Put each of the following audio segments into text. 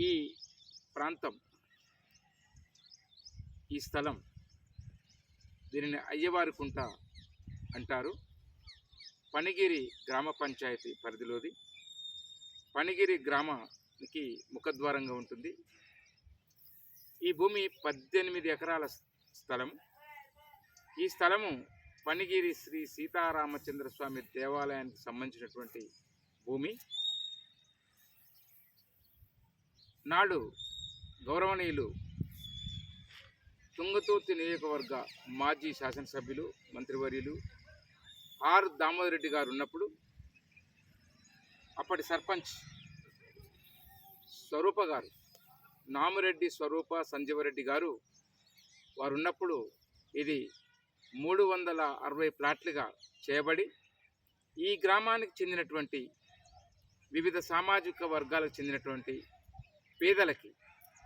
ఈ ప్రాంతం, ఈ స్థలం, దీనిని అయ్యవారి కుంట అంటారు. పనిగిరి గ్రామ పంచాయతీ పరిధిలోది. పనిగిరి గ్రామానికి ముఖద్వారంగా ఉంటుంది. ఈ భూమి 18 ఎకరాల స్థలం. ఈ స్థలము పనిగిరి శ్రీ సీతారామచంద్ర స్వామి దేవాలయానికి సంబంధించినటువంటి భూమి. నాడు గౌరవనీయులు తుంగతుర్తి నియోజకవర్గ మాజీ శాసనసభ్యులు, మంత్రివర్యులు ఆర్ దామోదర్ రెడ్డి గారు ఉన్నప్పుడు అప్పటి సర్పంచ్ స్వరూప గారు, నామిరెడ్డి స్వరూప సంజీవరెడ్డి గారు వారు ఉన్నప్పుడు ఇది 360 ప్లాట్లుగా చేయబడి ఈ గ్రామానికి చెందినటువంటి వివిధ సామాజిక వర్గాలకు చెందినటువంటి పేదలకి,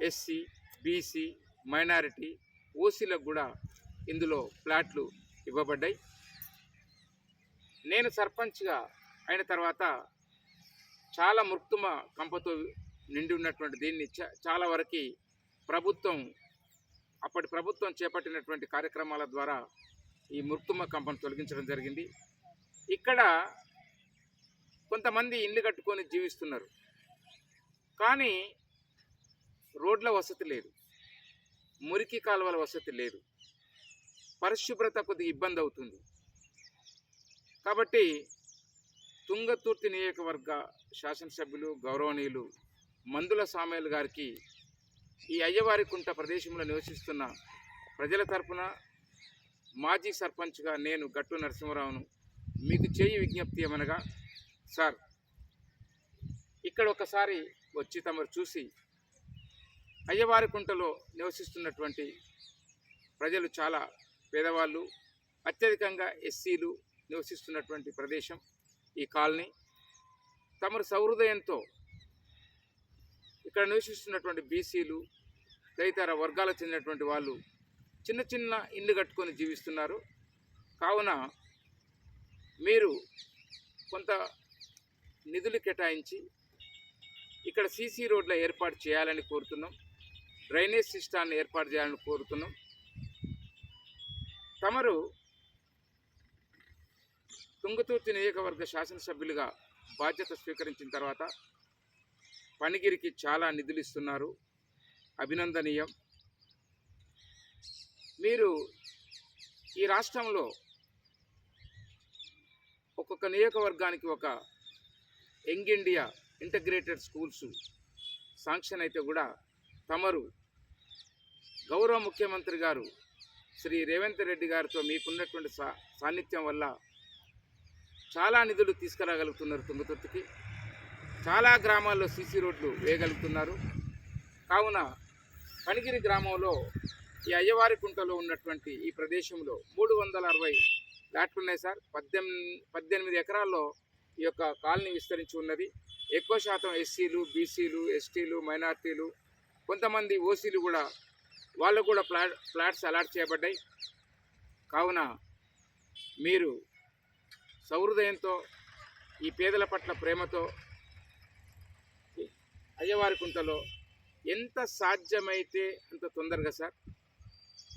ఎస్సీ, బీసీ, మైనారిటీ, ఓసీలకు కూడా ఇందులో ప్లాట్లు ఇవ్వబడ్డాయి. నేను సర్పంచ్గా అయిన తర్వాత చాలా మృక్తుమ కంపతో నిండి ఉన్నటువంటి దీన్ని చాలా వరకు అప్పటి ప్రభుత్వం చేపట్టినటువంటి కార్యక్రమాల ద్వారా ఈ మృక్తుమ కంపను తొలగించడం జరిగింది. ఇక్కడ కొంతమంది ఇల్లు కట్టుకొని జీవిస్తున్నారు, కానీ రోడ్ల వసతి లేదు, మురికి కాలువల వసతి లేదు, పరిశుభ్రత కొద్దిగా ఇబ్బంది అవుతుంది. కాబట్టి తుంగతుర్తి నియోజకవర్గ శాసనసభ్యులు గౌరవనీయులు మందుల సామేల్ గారికి ఈ అయ్యవారి కుంట ప్రదేశంలో నివసిస్తున్న ప్రజల తరపున మాజీ సర్పంచ్గా నేను గట్టు నరసింహరావును మీకు చేయి విజ్ఞప్తి ఏమనగా, సార్ ఇక్కడ ఒకసారి వచ్చి తమరు చూసి అయ్యవారి కుంటలో నివసిస్తున్నటువంటి ప్రజలు చాలా పేదవాళ్ళు, అత్యధికంగా ఎస్సీలు నివసిస్తున్నటువంటి ప్రదేశం ఈ కాలనీ. తమరు సహృదయంతో ఇక్కడ నివసిస్తున్నటువంటి బీసీలు, తదితర వర్గాలకు చెందినటువంటి వాళ్ళు చిన్న చిన్న ఇల్లు కట్టుకొని జీవిస్తున్నారు. కావున మీరు కొంత నిధులు కేటాయించి ఇక్కడ సీసీ రోడ్ల ఏర్పాటు చేయాలని కోరుతున్నాం, డ్రైనేజ్ సిస్టాన్ని ఏర్పాటు చేయాలని కోరుతున్నాం. తమరు తుంగతుర్తి నియోజకవర్గ శాసనసభ్యులుగా బాధ్యత స్వీకరించిన తర్వాత పనిగిరికి చాలా నిధులు ఇస్తున్నారు, అభినందనీయం. మీరు ఈ రాష్ట్రంలో ఒక్కొక్క నియోజకవర్గానికి ఒక young India integrated schools sanction అయితే కూడా తమరు గౌరవ ముఖ్యమంత్రి గారు శ్రీ రేవంత్ రెడ్డి గారితో మీకున్నటువంటి సాన్నిధ్యం వల్ల చాలా నిధులు తీసుకురాగలుగుతున్నారు. తుంగతుర్తికి చాలా గ్రామాల్లో సీసీ రోడ్లు వేయగలుగుతున్నారు. కావున పనిగిరి గ్రామంలో ఈ అయ్యవారి కుంటలో ఉన్నటువంటి ఈ ప్రదేశంలో 360 ప్లాట్లు ఉన్నాయి సార్. 18 ఎకరాల్లో ఈ యొక్క కాలనీ విస్తరించి ఉన్నది. ఎక్కువ శాతం ఎస్సీలు, బీసీలు, ఎస్టీలు, మైనార్టీలు, కొంతమంది ఓసీలు కూడా, వాళ్ళకు కూడా ఫ్లాట్స్ అలాట్ చేయబడ్డాయి. కావున మీరు సహృదయంతో, ఈ పేదల పట్ల ప్రేమతో అయ్యవారి కుంటలో ఎంత సాధ్యమైతే అంత తొందరగా సార్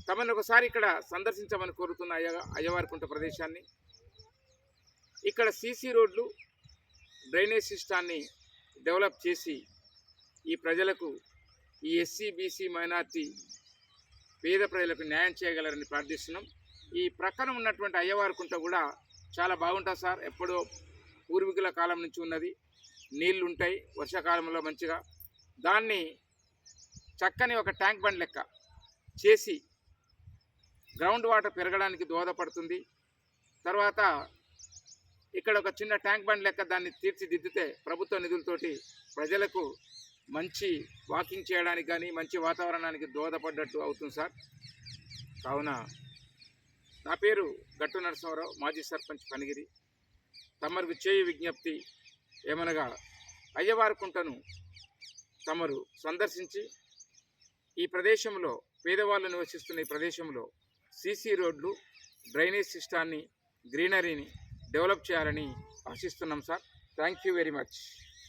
తమను ఒకసారి ఇక్కడ సందర్శించమని కోరుతున్న అయ్యవారి కుంట ప్రదేశాన్ని. ఇక్కడ సీసీ రోడ్లు, డ్రైనేజ్ సిస్టాన్ని డెవలప్ చేసి ఈ ప్రజలకు, ఈ ఎస్సీ, బీసీ, మైనార్టీ పేద ప్రజలకు న్యాయం చేయగలరని ప్రార్థిస్తున్నాం. ఈ ప్రక్కన ఉన్నటువంటి అయ్యవారి కుంట కూడా చాలా బాగుంటుంది సార్. ఎప్పుడో పూర్వీకుల కాలం నుంచి ఉన్నది. నీళ్లు ఉంటాయి వర్షాకాలంలో మంచిగా. దాన్ని చక్కని ఒక ట్యాంక్ బండ్ లెక్క చేసి గ్రౌండ్ వాటర్ పెరగడానికి దోహదపడుతుంది. తర్వాత ఇక్కడ ఒక చిన్న ట్యాంక్ బండ్ లెక్క దాన్ని తీర్చిదిద్దితే ప్రభుత్వ నిధులతోటి ప్రజలకు మంచి వాకింగ్ చేయడానికి కానీ మంచి వాతావరణానికి దోహదపడ్డట్టు అవుతుంది సార్. కావున నా పేరు గట్టు నరసింహరావు, మాజీ సర్పంచ్ పనిగిరి. తమరికి చేయి విజ్ఞప్తి ఏమనగా, అయ్యవారి కుంటను తమరు సందర్శించి ఈ ప్రదేశంలో, పేదవాళ్ళు నివసిస్తున్న ఈ ప్రదేశంలో సీసీ రోడ్లు, డ్రైనేజ్ సిస్టాన్ని, గ్రీనరీని డెవలప్ చేయాలని ఆశిస్తున్నాం sir. Thank you very much.